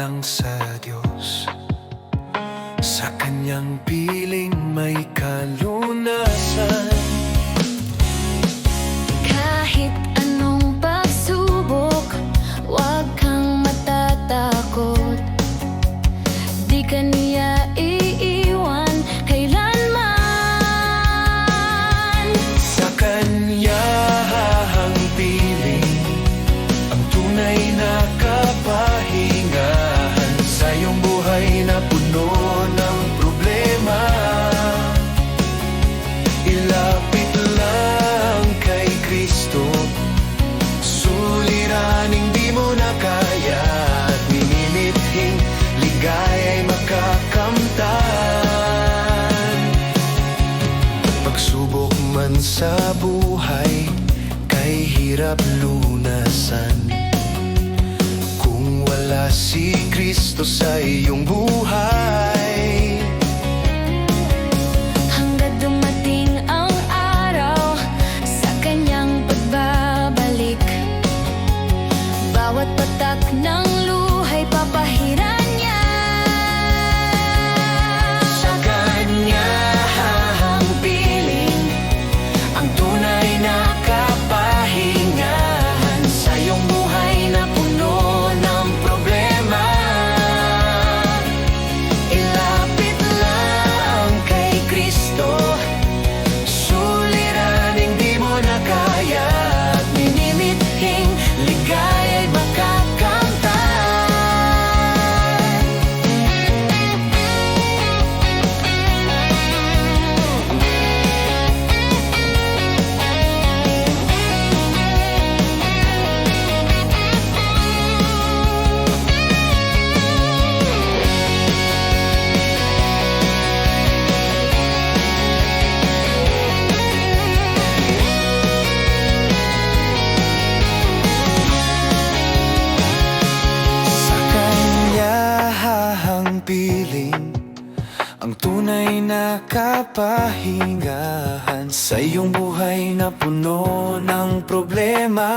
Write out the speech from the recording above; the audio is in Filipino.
lang sa Diyos. Sa kanyang piling may kalunasan. Kahit anong pagsubok, huwag kang matatakot. Di ka niya iiwan kailanman. Sa kanya hahang piling ang tunay na kapahingahan sa iyong buhay na puno ng problema. Ilapit lang kay Kristo, suliraning di mo na kaya, at minimithing ligaya'y makakamtan. Pagsubok man sa buhay, kay hirap lunasan. Kung wala si Kristo sa iyong buhay, Hanggang dumating ang araw sa kanyang pagbabalik, bawat patak ng luhay papahiran niya. sa kanya hahang piling ang tunay na kapahingahan sa iyong buhay na puno ng problema. Ilapit lang kay Kristo, suliraning di mo na kaya, at minimithing ligaya'y makakamtan. Sa kanya hahang piling ang tunay na kapahingahan sa iyong buhay na puno ng problema.